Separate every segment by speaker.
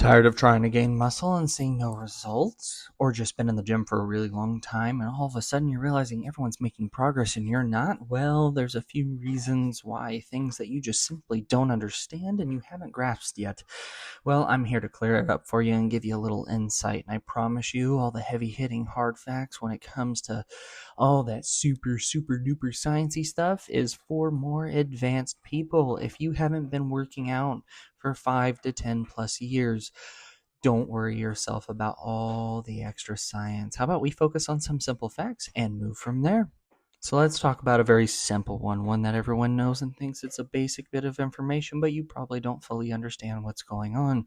Speaker 1: Tired of trying to gain muscle and seeing no results? Or just been in the gym for a really long time and all of a sudden you're realizing everyone's making progress and you're not? Well, there's a few reasons why, things that you just simply don't understand and you haven't grasped yet. Well, I'm here to clear it up for you and give you a little insight. And I promise you, all the heavy hitting hard facts when it comes to all that super duper sciencey stuff is for more advanced people. If you haven't been working out for 5 to 10 plus years, don't worry yourself about all the extra science. How about we focus on some simple facts and move from there? So let's talk about a very simple one that everyone knows and thinks it's a basic bit of information, but you probably don't fully understand what's going on.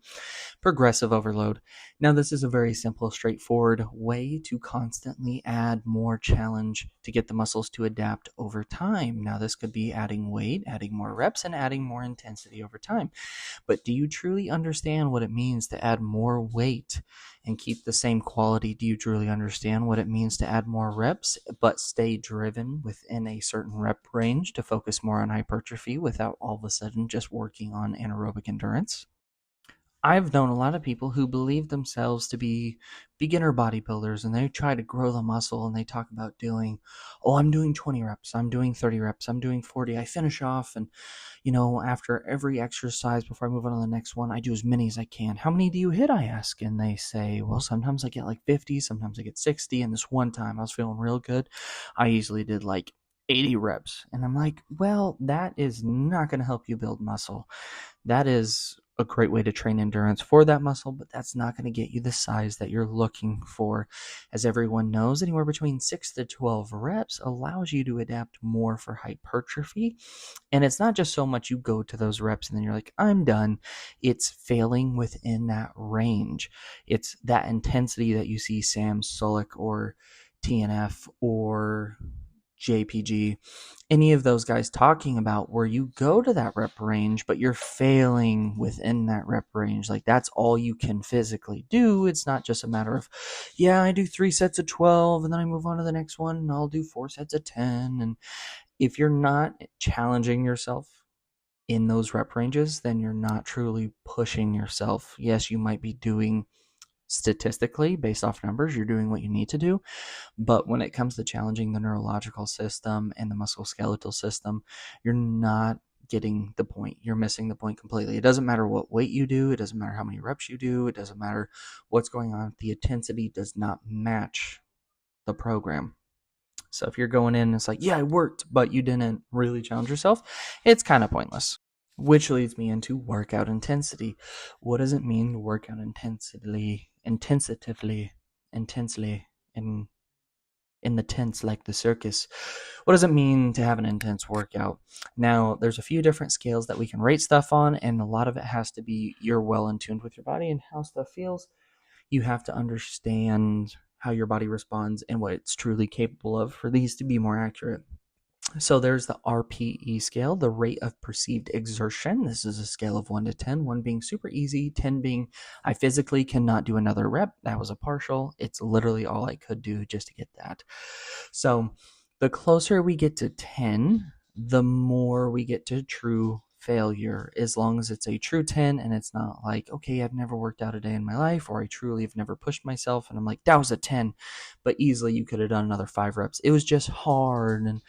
Speaker 1: Progressive overload. Now, this is a very simple, straightforward way to constantly add more challenge to get the muscles to adapt over time. Now, this could be adding weight, adding more reps, and adding more intensity over time. But do you truly understand what it means to add more weight and keep the same quality? Do you truly understand what it means to add more reps but stay driven within a certain rep range to focus more on hypertrophy without all of a sudden just working on anaerobic endurance? I've known a lot of people who believe themselves to be beginner bodybuilders and they try to grow the muscle and they talk about doing, oh, I'm doing 20 reps, I'm doing 30 reps, I'm doing 40. I finish off and, after every exercise before I move on to the next one, I do as many as I can. How many do you hit? I ask. And they say, well, sometimes I get like 50, sometimes I get 60. And this one time I was feeling real good. I easily did like 80 reps. And I'm like, well, that is not going to help you build muscle. That is a great way to train endurance for that muscle, but that's not going to get you the size that you're looking for. As everyone knows, anywhere between 6 to 12 reps allows you to adapt more for hypertrophy. And it's not just so much you go to those reps and then you're like, I'm done. It's failing within that range. It's that intensity that you see Sam Sulek or TNF or JPG, any of those guys talking about, where you go to that rep range, but you're failing within that rep range. Like, that's all you can physically do. It's not just a matter of, yeah, I do 3 sets of 12 and then I move on to the next one and I'll do 4 sets of 10. And if you're not challenging yourself in those rep ranges, then you're not truly pushing yourself. Yes, you might be doing statistically based off numbers, you're doing what you need to do, but when it comes to challenging the neurological system and the musculoskeletal system, you're not getting the point. You're missing the point completely. It doesn't matter what weight you do. It doesn't matter how many reps you do. It doesn't matter what's going on. The intensity does not match the program. So if you're going in and it's like, yeah, I worked, but you didn't really challenge yourself, it's kind of pointless. Which leads me into workout intensity. What does it mean to work out intensely, in the tents like the circus? What does it mean to have an intense workout? Now, there's a few different scales that we can rate stuff on, and a lot of it has to be you're well in tune with your body and how stuff feels. You have to understand how your body responds and what it's truly capable of for these to be more accurate. So there's the RPE scale, the rate of perceived exertion. This is a scale of 1 to 10, 1 being super easy, 10 being I physically cannot do another rep. That was a partial. It's literally all I could do just to get that. So the closer we get to 10, the more we get to true failure, as long as it's a true 10 and it's not like, okay, I've never worked out a day in my life, or I truly have never pushed myself and I'm like, that was a 10, but easily you could have done another 5 reps. It was just hard and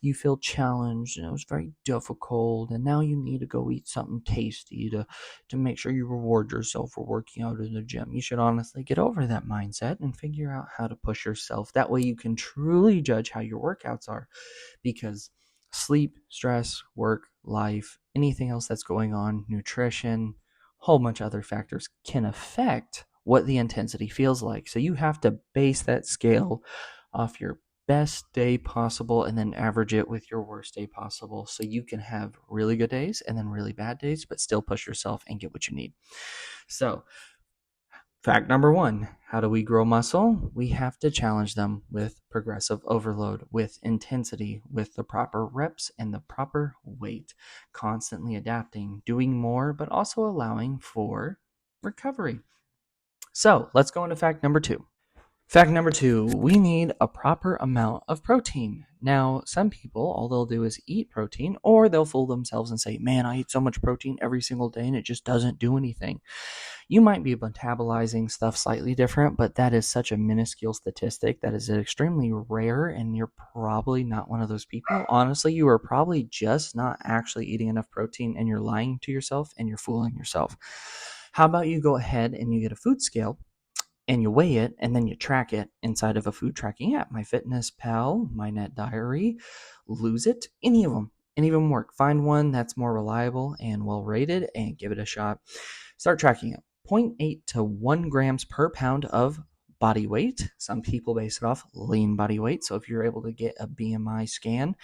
Speaker 1: you feel challenged and it was very difficult, and now you need to go eat something tasty to make sure you reward yourself for working out in the gym. You should honestly get over that mindset and figure out how to push yourself. That way you can truly judge how your workouts are, because sleep, stress, work, life, anything else that's going on, nutrition, whole bunch of other factors can affect what the intensity feels like. So you have to base that scale off your best day possible and then average it with your worst day possible, so you can have really good days and then really bad days, but still push yourself and get what you need. So fact number 1, how do we grow muscle? We have to challenge them with progressive overload, with intensity, with the proper reps and the proper weight, constantly adapting, doing more, but also allowing for recovery. So let's go into fact number 2. Fact number 2, we need a proper amount of protein. Now, some people, all they'll do is eat protein, or they'll fool themselves and say, man, I eat so much protein every single day and it just doesn't do anything. You might be metabolizing stuff slightly different, but that is such a minuscule statistic that is extremely rare, and you're probably not one of those people. Honestly, you are probably just not actually eating enough protein, and you're lying to yourself and you're fooling yourself. How about you go ahead and you get a food scale and you weigh it, and then you track it inside of a food tracking app. MyFitnessPal, MyNetDiary, Lose It, any of them work. Find one that's more reliable and well rated and give it a shot. Start tracking it. 0.8 to 1 grams per pound of body weight. Some people base it off lean body weight. So if you're able to get a BMI scan,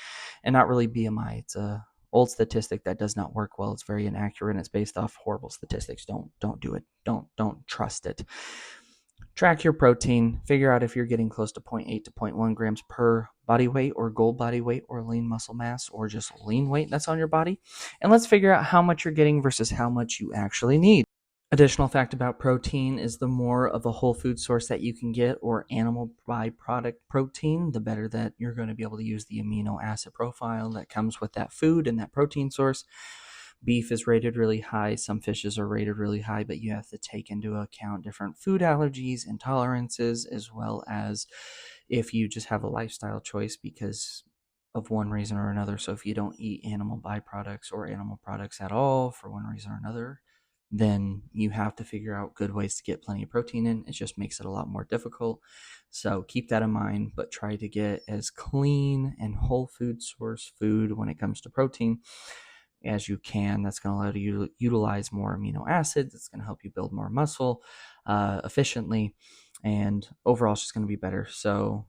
Speaker 1: and not really BMI, it's a old statistic that does not work well. It's very inaccurate and it's based off horrible statistics. Don't do it. Don't trust it. Track your protein, figure out if you're getting close to 0.8 to 0.1 grams per body weight, or goal body weight, or lean muscle mass, or just lean weight that's on your body. And let's figure out how much you're getting versus how much you actually need. Additional fact about protein is the more of a whole food source that you can get, or animal byproduct protein, the better that you're going to be able to use the amino acid profile that comes with that food and that protein source. Beef is rated really high. Some fishes are rated really high, but you have to take into account different food allergies, intolerances, as well as if you just have a lifestyle choice because of one reason or another. So if you don't eat animal byproducts or animal products at all for one reason or another, then you have to figure out good ways to get plenty of protein in. It just makes it a lot more difficult. So keep that in mind, but try to get as clean and whole food source food when it comes to protein as you can. That's going to allow you to utilize more amino acids. It's going to help you build more muscle efficiently, and overall it's just going to be better. So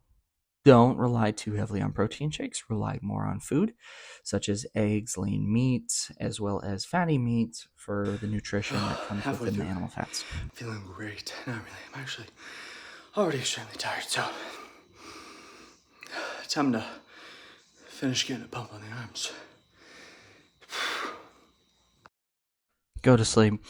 Speaker 1: don't rely too heavily on protein shakes. Rely more on food such as eggs, lean meats, as well as fatty meats for the nutrition that comes within the animal fats.
Speaker 2: Feeling great. Not really. I'm actually already extremely tired, so time to finish getting a pump on the arms.
Speaker 1: Go to sleep.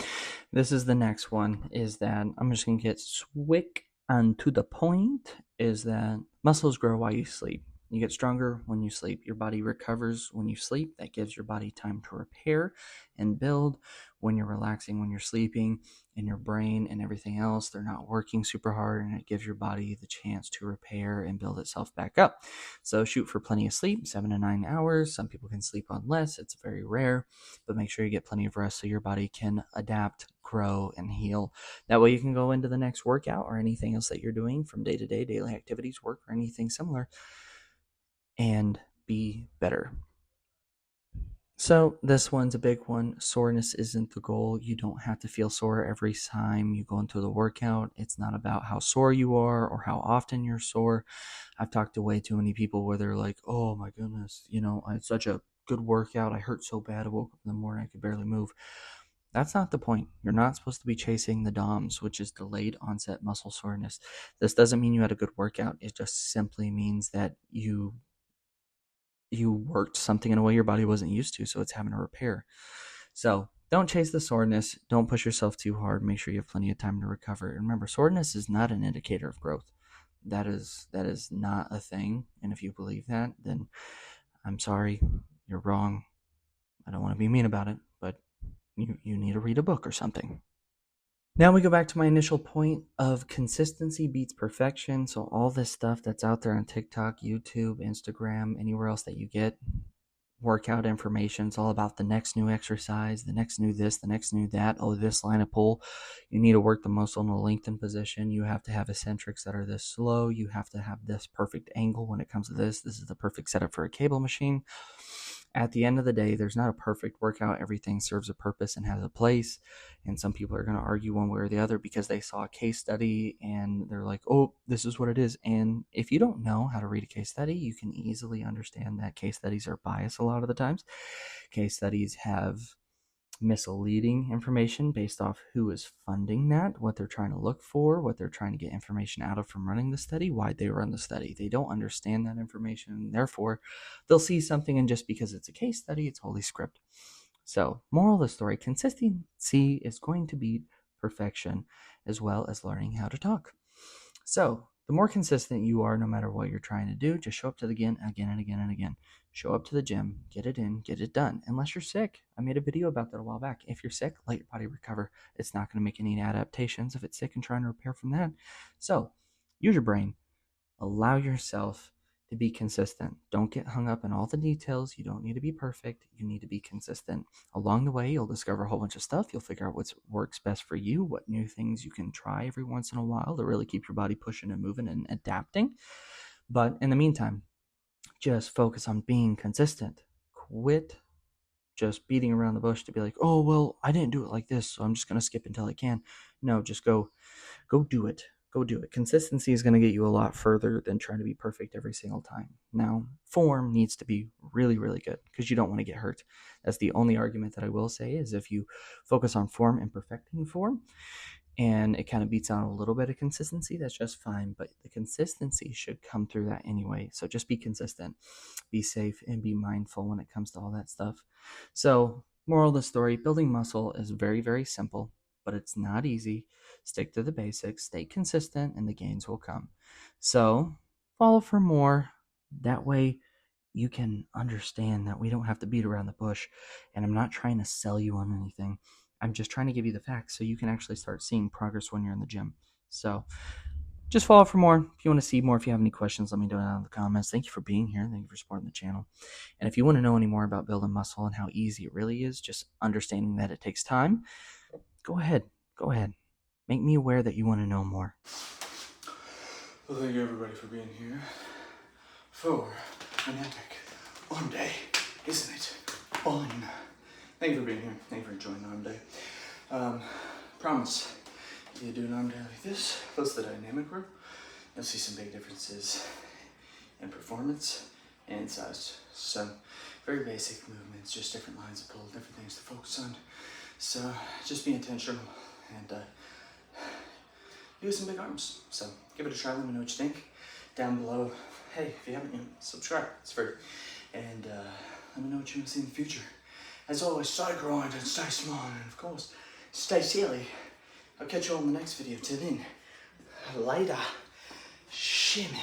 Speaker 1: This is the next one, is that I'm just going to get quick and to the point, is that muscles grow while you sleep. You get stronger when you sleep. Your body recovers when you sleep. That gives your body time to repair and build. When you're relaxing, when you're sleeping, and your brain and everything else, they're not working super hard, and it gives your body the chance to repair and build itself back up. So shoot for plenty of sleep, 7 to 9 hours. Some people can sleep on less. It's very rare, but make sure you get plenty of rest so your body can adapt, grow, and heal. That way you can go into the next workout or anything else that you're doing from day to day, daily activities, work, or anything similar, and be better. So this one's a big one. Soreness isn't the goal. You don't have to feel sore every time you go into the workout. It's not about how sore you are or how often you're sore. I've talked to way too many people where they're like, oh my goodness, I had such a good workout. I hurt so bad. I woke up in the morning, I could barely move. That's not the point. You're not supposed to be chasing the DOMS, which is delayed onset muscle soreness. This doesn't mean you had a good workout. It just simply means that you worked something in a way your body wasn't used to, so it's having a repair. So don't chase the soreness. Don't push yourself too hard. Make sure you have plenty of time to recover. And remember, soreness is not an indicator of growth. That is not a thing. And if you believe that, then I'm sorry, you're wrong. I don't want to be mean about it, but you need to read a book or something. Now we go back to my initial point of consistency beats perfection. So all this stuff that's out there on TikTok, YouTube, Instagram, anywhere else that you get workout information, it's all about the next new exercise, the next new this, the next new that. Oh, this line of pull, you need to work the muscle in a lengthened position. You have to have eccentrics that are this slow. You have to have this perfect angle when it comes to this. This is the perfect setup for a cable machine. At the end of the day, there's not a perfect workout. Everything serves a purpose and has a place. And some people are going to argue one way or the other because they saw a case study and they're like, oh, this is what it is. And if you don't know how to read a case study, you can easily understand that case studies are biased a lot of the times. Case studies have misleading information based off who is funding that, what they're trying to look for, what they're trying to get information out of from running the study, why they run the study. They don't understand that information, and therefore they'll see something, and just because it's a case study, it's holy script. So, moral of the story, consistency is going to beat perfection, as well as learning how to talk. So, The more consistent you are, no matter what you're trying to do, just show up to the again, again and again and again. Show up to the gym, get it in, get it done. Unless you're sick. I made a video about that a while back. If you're sick, let your body recover. It's not going to make any adaptations if it's sick and trying to repair from that. So use your brain. Allow yourself to be consistent. Don't get hung up in all the details. You don't need to be perfect. You need to be consistent. Along the way, you'll discover a whole bunch of stuff. You'll figure out what works best for you, what new things you can try every once in a while to really keep your body pushing and moving and adapting. But in the meantime, just focus on being consistent. Quit just beating around the bush to be like, oh, well, I didn't do it like this, so I'm just going to skip until I can. No, just go do it. Go do it. Consistency is going to get you a lot further than trying to be perfect every single time. Now, form needs to be really, really good because you don't want to get hurt. That's the only argument that I will say is if you focus on form and perfecting form, and it kind of beats out a little bit of consistency, that's just fine. But the consistency should come through that anyway. So just be consistent, be safe, and be mindful when it comes to all that stuff. So, moral of the story, building muscle is very, very simple, but it's not easy. Stick to the basics, stay consistent, and the gains will come. So, follow for more. That way, you can understand that we don't have to beat around the bush. And I'm not trying to sell you on anything. I'm just trying to give you the facts so you can actually start seeing progress when you're in the gym. So just follow for more. If you want to see more, if you have any questions, let me know down in the comments. Thank you for being here. Thank you for supporting the channel. And if you want to know any more about building muscle and how easy it really is, just understanding that it takes time, go ahead. Go ahead. Make me aware that you want to know more.
Speaker 2: Well, thank you everybody for being here for an epic arm day, isn't it? Fun. Thank you for being here. Thank you for enjoying the arm day. Promise, if you do an arm day like this, plus the dynamic row, you'll see some big differences in performance and size. So, very basic movements, just different lines of pull, different things to focus on. So, just be intentional and do some big arms. So, give it a try. Let me know what you think down below. Hey, if you haven't yet, subscribe. It's free. And let me know what you want to see in the future. As always, stay grind and stay smart, and of course, stay silly. I'll catch you all in the next video. Till then, later. Shimmy.